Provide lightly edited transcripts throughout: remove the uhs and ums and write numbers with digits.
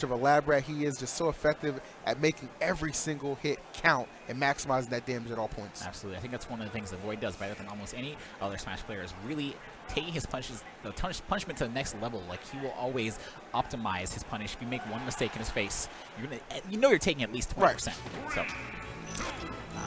of a lab rat he is, just so effective at making every single hit count and maximizing that damage at all points. Absolutely. I think that's one of the things that VoiD does better than almost any other Smash player, is really taking his punishment to the next level. Like, he will always optimize his punish. If you make one mistake in his face, you're taking at least 20%. Right. So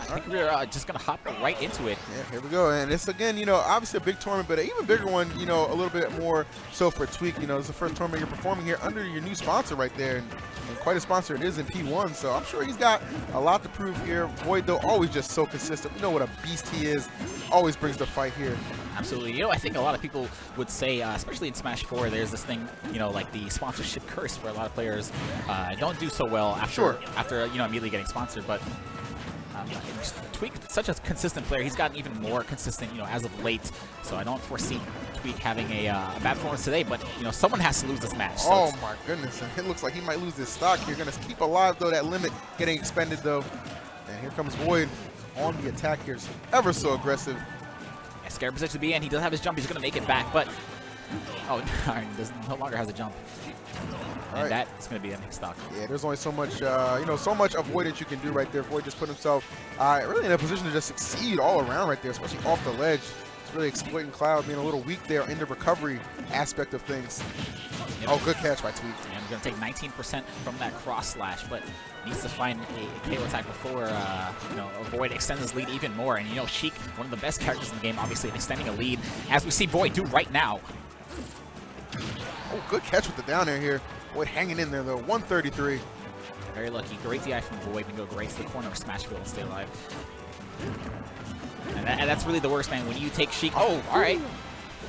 I think we're just going to hop right into it. Yeah, here we go. And it's, again, obviously a big tournament, but an even bigger one, a little bit more so for Tweek. It's the first tournament you're performing here under your new sponsor right there. And quite a sponsor it is in P1, so I'm sure he's got a lot to prove here. VoiD, though, always just so consistent. We know what a beast he is. Always brings the fight here. Absolutely. I think a lot of people would say, especially in Smash 4, there's this thing, like the sponsorship curse, where a lot of players don't do so well after immediately getting sponsored. But Tweek, such a consistent player, he's gotten even more consistent, as of late. So I don't foresee Tweek having a bad performance today. But someone has to lose this match. So oh my goodness! And it looks like he might lose this stock here. Going to keep alive though. That limit getting expended though. And here comes VoiD on the attack here. Ever so aggressive. Yeah, scary position to be in. He does have his jump. He's going to make it back, but oh, no longer has a jump. And that is going to be a next stock. Yeah, there's only so much, so much of VoiD that you can do right there. VoiD just put himself really in a position to just succeed all around right there, especially off the ledge. It's really exploiting Cloud, being a little weak there in the recovery aspect of things. Oh, good catch by Tweek. And he's going to take 19% from that cross slash, but needs to find a KO attack before, VoiD extends his lead even more. And, Sheik, one of the best characters in the game, obviously extending a lead, as we see VoiD do right now. Oh, good catch with the down air here. VoiD hanging in there, though. 133. Very lucky. Great DI from VoiD and go right to the corner of Smashville and stay alive. And that's really the worst, man. When you take Sheik. Oh, all right.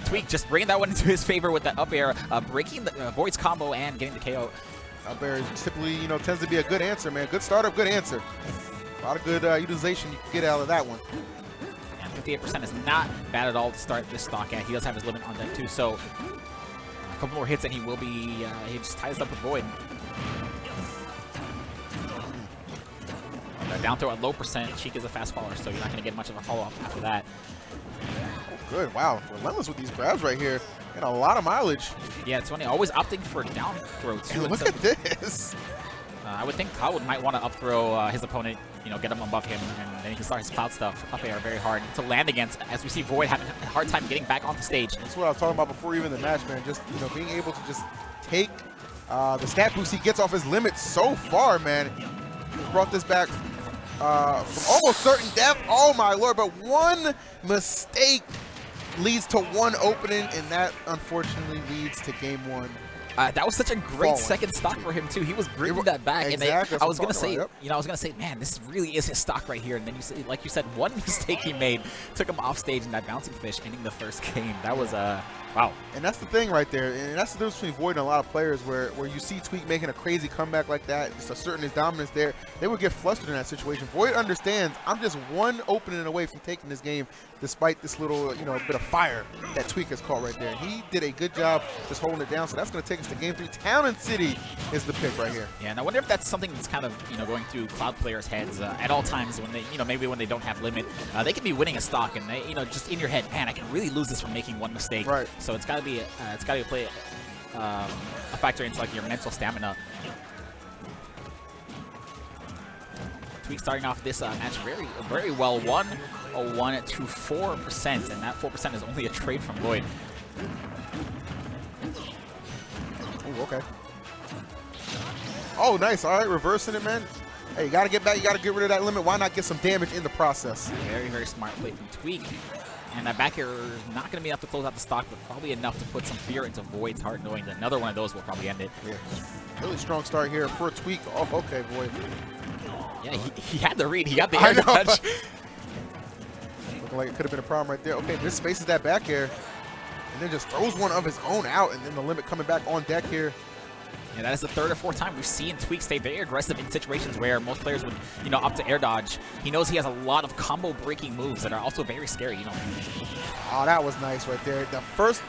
Tweek just bringing that one into his favor with that up air, breaking the VoiD's combo and getting the KO. Up air typically, tends to be a good answer, man. Good startup, good answer. A lot of good utilization you can get out of that one. And 58% is not bad at all to start this stock at. He does have his limit on deck, too, so a couple more hits and he will be, he just ties up with VoiD. Down throw at low percent. Sheik is a fast faller, so you're not going to get much of a follow-up after that. Oh, good. Wow. Relentless with these grabs right here. And a lot of mileage. Yeah, it's funny. Always opting for down throw, too. And look at this. I would think Cloud might want to up throw his opponent, get him above him, and then he can start his Cloud stuff up air very hard to land against, as we see VoiD having a hard time getting back on the stage. That's what I was talking about before even the match, man. Just, being able to just take the stat boost he gets off his limit so far, man. He brought this back from almost certain death. Oh my lord, but one mistake leads to one opening, and that unfortunately leads to game one. That was such a great second stock for him too. He was bringing that back, exactly, and I was gonna say, I was gonna say, man, this really is his stock right here. And then like you said, one mistake he made took him off stage in that bouncing fish, ending the first game. That was wow. And that's the thing right there, and that's the difference between VoiD and a lot of players, where you see Tweek making a crazy comeback like that, just asserting his dominance there, they would get flustered in that situation. VoiD understands, I'm just one opening away from taking this game, despite this little, bit of fire that Tweek has caught right there. And he did a good job just holding it down, so that's going to take us to game 3. Town and City is the pick right here. Yeah, and I wonder if that's something that's kind of, going through Cloud players' heads at all times when they, maybe when they don't have limit. They can be winning a stock, and they, just in your head, man, I can really lose this from making one mistake. Right. So it's got to be a factor into like your mental stamina. Tweek starting off this match very well. 101 to 4%, and that 4% is only a trade from VoiD. Ooh, okay. Oh, nice. All right, reversing it, man. Hey, you got to get back. You got to get rid of that limit. Why not get some damage in the process? Very, very smart play from Tweek. And that back air is not going to be enough to close out the stock, but probably enough to put some fear into VoiD's heart, knowing that another one of those will probably end it. Yeah. Really strong start here for Tweek. Oh, okay, VoiD. Yeah, he had the read. He got the air dodge. Looking like it could have been a problem right there. Okay, this spaces that back air, and then just throws one of his own out, and then the limit coming back on deck here. Yeah, that is the third or fourth time we've seen Tweek stay very aggressive in situations where most players would, opt to air dodge. He knows he has a lot of combo breaking moves that are also very scary, Oh, that was nice right there.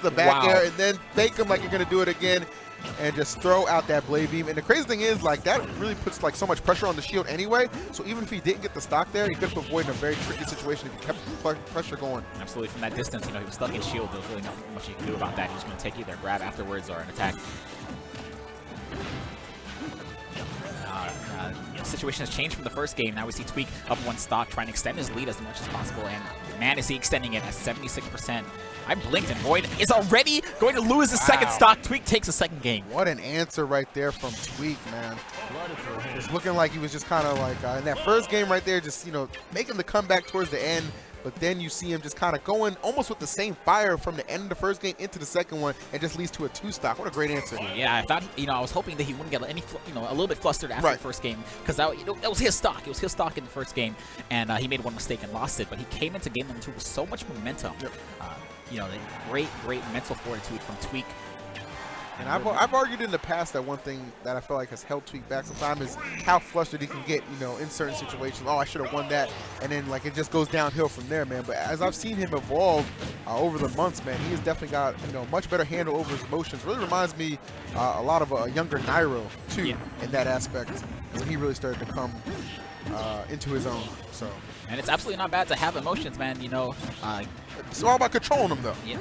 The back air, and then fake him like you're gonna do it again, and just throw out that blade beam. And the crazy thing is, like, that really puts like so much pressure on the shield anyway. So even if he didn't get the stock there, he could have avoided a very tricky situation if he kept the pressure going. Absolutely, from that distance, he was stuck in shield. There was really nothing much he could do about that. He was going to take either a grab afterwards or an attack. situation has changed from the first game. Now we see Tweek up one stock, trying to extend his lead as much as possible, and man, is he extending it at 76%. I blinked, and VoiD is already going to lose his second stock. Tweek takes a second game. What an answer right there from Tweek, man. It's looking like he was just kind of like, in that first game right there, just, you know, making the comeback towards the end. But then you see him just kind of going almost with the same fire from the end of the first game into the second one, and just leads to a 2-stock. What a great answer. Yeah, I thought, you know, I was hoping that he wouldn't get any, you know, a little bit flustered after the first game, because that, you know, that was his stock. It was his stock in the first game, and he made one mistake and lost it. But he came into game number 2 with so much momentum. You know, great mental fortitude from Tweek. And I've argued in the past that one thing that I feel like has held Tweek back sometimes is how flustered he can get, you know, in certain situations. Oh, I should have won that. And then, like, it just goes downhill from there, man. But as I've seen him evolve over the months, man, he has definitely got, you know, much better handle over his emotions. Really reminds me a lot of a younger Nairo, too, in that aspect, when he really started to come into his own. So. And it's absolutely not bad to have emotions, man, you know. It's all about controlling them, though. Yeah.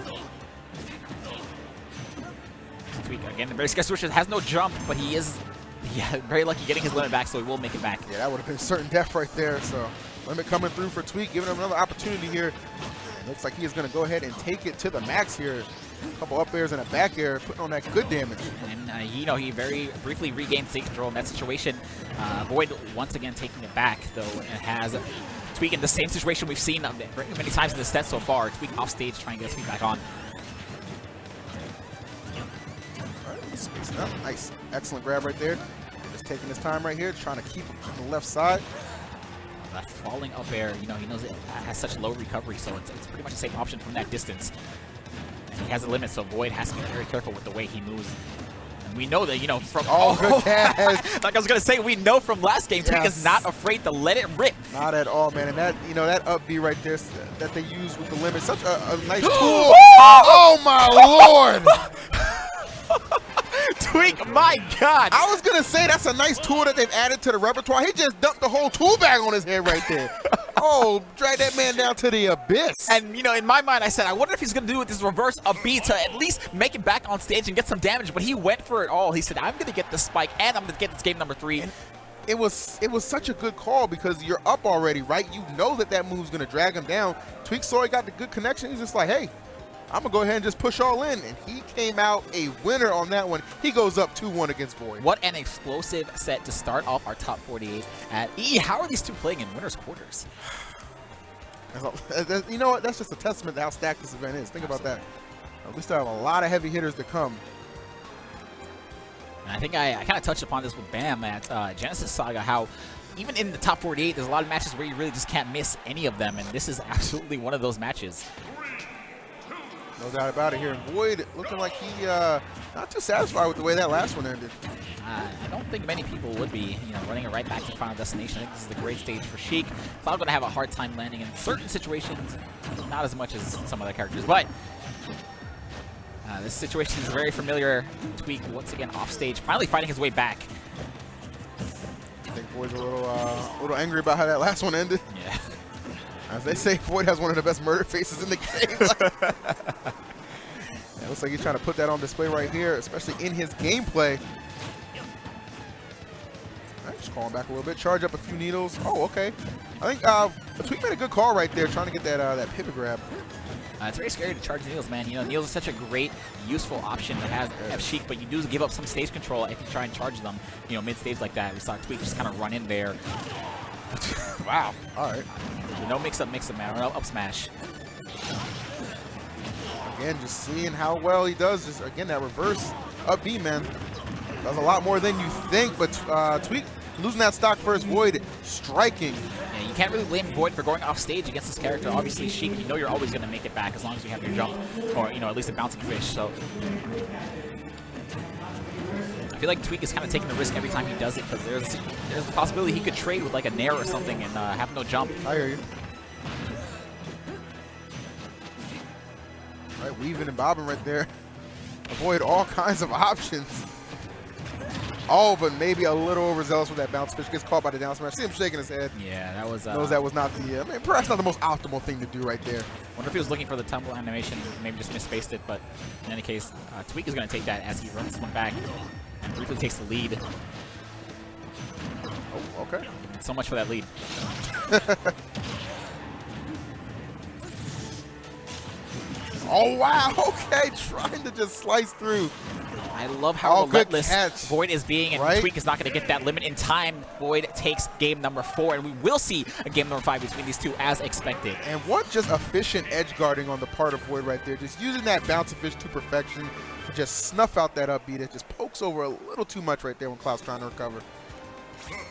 Tweek, again, the very scarce switch has no jump, but he is very lucky getting his limit back, so he will make it back. Yeah, that would have been certain death right there. So limit coming through for Tweek, giving him another opportunity here. Looks like he is going to go ahead and take it to the max here. A couple up airs and a back air, putting on that good damage. And you know, he very briefly regained stage control in that situation. VoiD once again taking it back, though, and has Tweek in the same situation we've seen many times in the set so far. Tweek off stage trying to get his feet back on. Space it up. Nice. Excellent grab right there. Just taking his time right here, trying to keep him on the left side. That falling up air, you know, he knows it has such low recovery, so it's pretty much the same option from that distance. And he has a limit, so VoiD has to be very careful with the way he moves. And we know that, you know, from good catch. Like I was gonna say, we know from last game, Tweek is not afraid to let it rip. Not at all, man. And that, you know, that up B right there that they use with the limit, such a nice tool. Oh my lord! Tweek, my God. I was going to say that's a nice tool that they've added to the repertoire. He just dumped the whole tool bag on his head right there. Oh, drag that man down to the abyss. And, you know, in my mind, I said, I wonder if he's going to do with this reverse up B to at least make it back on stage and get some damage. But he went for it all. He said, I'm going to get the spike, and I'm going to get this game number 3. And it was such a good call because you're up already, right? You know that move's going to drag him down. Tweek saw he got the good connection. He's just like, hey, I'm going to go ahead and just push all in. And he came out a winner on that one. He goes up 2-1 against VoiD. What an explosive set to start off our top 48 at E. How are these two playing in winner's quarters? You know what? That's just a testament to how stacked this event is. Think about that. We still have a lot of heavy hitters to come. And I think I kind of touched upon this with Bam at Genesis Saga, how even in the top 48, there's a lot of matches where you really just can't miss any of them. And this is absolutely one of those matches. No doubt about it here. And VoiD looking like he not too satisfied with the way that last one ended. I don't think many people would be, you know, running it right back to Final Destination. I think this is the great stage for Sheik. Probably going to have a hard time landing in certain situations, not as much as some other characters. But this situation is very familiar. Tweek once again off stage, finally fighting his way back. I think VoiD's a little angry about how that last one ended. Yeah. As they say, VoiD has one of the best murder faces in the game. It looks like he's trying to put that on display right here, especially in his gameplay. All right, just calling back a little bit. Charge up a few needles. Oh, okay. I think Tweek made a good call right there, trying to get that pivot grab. It's very scary to charge needles, man. You know, needles is such a great, useful option to have Sheik, but you do give up some stage control if you try and charge them, you know, mid-stage like that. We saw Tweek just kind of run in there. Wow. All right. No mix-up, man. Or up smash. Again, just seeing how well he does. Just, again, that reverse up B, man. Does a lot more than you think, but Tweek losing that stock first, VoiD striking. Yeah, you can't really blame VoiD for going off stage against this character. Obviously, Sheik, you know you're always going to make it back as long as you have your jump, or, you know, at least a bouncing fish. So I feel like Tweek is kind of taking the risk every time he does it, because there's the possibility he could trade with like a nair or something and have no jump. I hear you. All right, weaving and bobbing right there. Avoid all kinds of options. Oh, but maybe a little overzealous with that bounce fish. Gets caught by the down smash. See him shaking his head. Yeah, that was... knows that was not the... I mean, perhaps not the most optimal thing to do right there. Wonder if he was looking for the tumble animation, maybe just misspaced it, but in any case, Tweek is going to take that as he runs this one back and briefly takes the lead. Oh, Okay. So much for that lead. Oh, wow. Okay. Trying to just slice through. I love how relentless VoiD is being, and Tweek is not going to get that limit in time. VoiD takes game number 4, and we will see a game number 5 between these two as expected. And what just efficient edge guarding on the part of VoiD right there. Just using that bouncy fish to perfection to just snuff out that upbeat. It just pokes over a little too much right there when Cloud's trying to recover.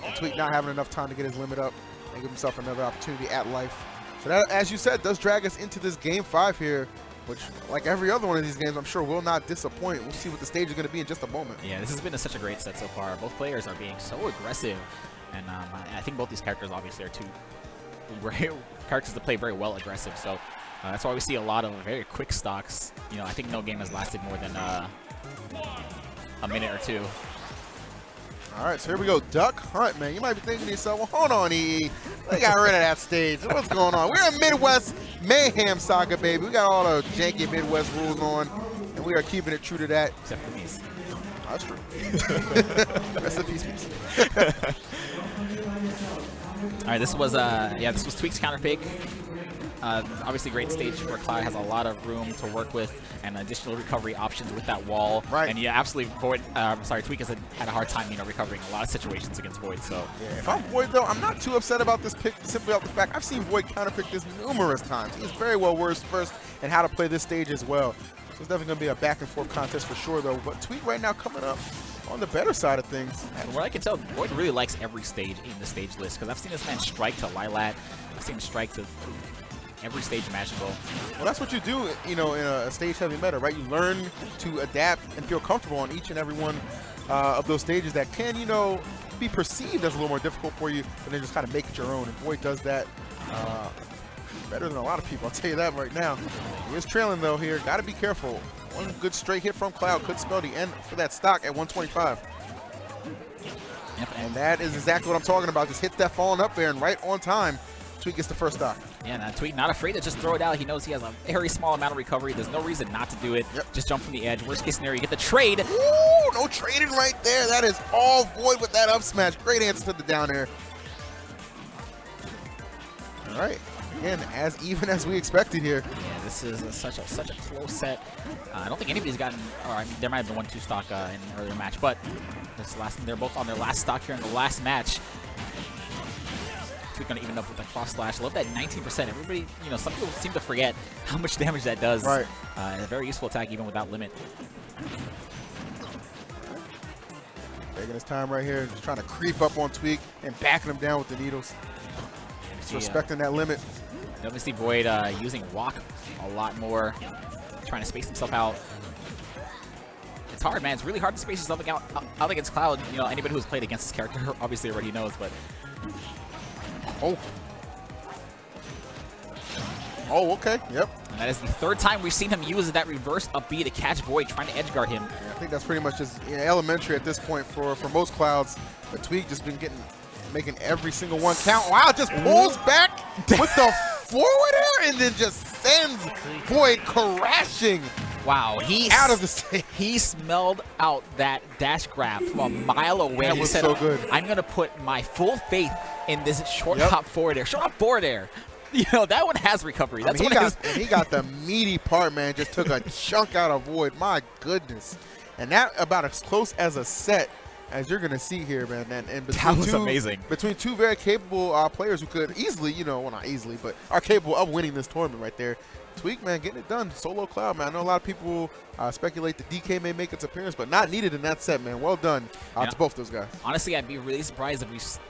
And Tweek not having enough time to get his limit up and give himself another opportunity at life. So that, as you said, does drag us into this game 5 here, which, like every other one of these games, I'm sure will not disappoint. We'll see what the stage is going to be in just a moment. Yeah, this has been such a great set so far. Both players are being so aggressive, and I think both these characters obviously are two characters that play very well aggressive. So that's why we see a lot of very quick stocks. You know, I think no game has lasted more than a minute or 2. All right, so here we go. Duck Hunt, man. You might be thinking to yourself, well, hold on, EE. They got rid of that stage. What's going on? We're in Midwest Mayhem Saga, baby. We got all the janky Midwest rules on, and we are keeping it true to that. Except for these. That's true. Rest in peace. All right, this was this was Tweek's counter pick. Obviously, great stage where Cloud has a lot of room to work with and additional recovery options with that wall. Right. And yeah, absolutely, Tweek has had a hard time, recovering a lot of situations against VoiD. So yeah, if I'm VoiD though, I'm not too upset about this pick simply off the fact I've seen VoiD counter pick this numerous times. He's very well versed in how to play this stage as well. So it's definitely going to be a back and forth contest for sure though. But Tweek right now coming up on the better side of things. And what I can tell, VoiD really likes every stage in the stage list, because I've seen this man strike to Lilat. I've seen him strike to every stage imaginable. Well, that's what you do, in a stage-heavy meta, right? You learn to adapt and feel comfortable on each and every one of those stages that can, be perceived as a little more difficult for you, but then just kind of make it your own. And VoiD does that better than a lot of people. I'll tell you that right now. He is trailing though here. Got to be careful. One good straight hit from Cloud could spell the end for that stock at 125. Yep, and that is exactly what I'm talking about. Just hits that falling up there and right on time. Tweek gets the first stock. Yeah, and Tweek not afraid to just throw it out. He knows he has a very small amount of recovery. There's no reason not to do it. Yep. Just jump from the edge. Worst case scenario, you get the trade. Ooh, no trading right there. That is all VoiD with that up smash. Great answer to the down air. All right. Again, as even as we expected here. Yeah, this is such a close set. I don't think anybody's gotten, or I mean, there might have been 1-2 stock in an earlier match, but they're both on their last stock here in the last match. Tweek gonna even up with the cross slash. Love that 19%. Everybody, some people seem to forget how much damage that does. Right. A very useful attack even without limit. Taking his time right here, just trying to creep up on Tweek and backing him down with the needles. Just respecting that limit. Obviously, VoiD using walk a lot more, trying to space himself out. It's hard, man. It's really hard to space yourself out against Cloud. Anybody who's played against this character obviously already knows, but. Oh, okay. Yep. And that is the 3rd time we've seen him use that reverse up B to catch VoiD, trying to edge guard him. Yeah, I think that's pretty much just elementary at this point for most Clouds. But Tweek just been making every single one count. Wow, just pulls back with the forward air and then just sends VoiD crashing. Wow, out of the stage. He smelled out that dash grab from a mile away. That was so good. I'm going to put my full faith in this short hop forward air. Short hop forward air. That one has recovery. That's he got the meaty part, man. Just took a chunk out of VoiD. My goodness. And that about as close as a set as you're going to see here, man. And that was amazing. Between two very capable players who could easily, well, not easily, but are capable of winning this tournament right there. Tweek, man, getting it done. Solo Cloud, man. I know a lot of people speculate that DK may make its appearance, but not needed in that set, man. Well done to both those guys. Honestly, I'd be really surprised if we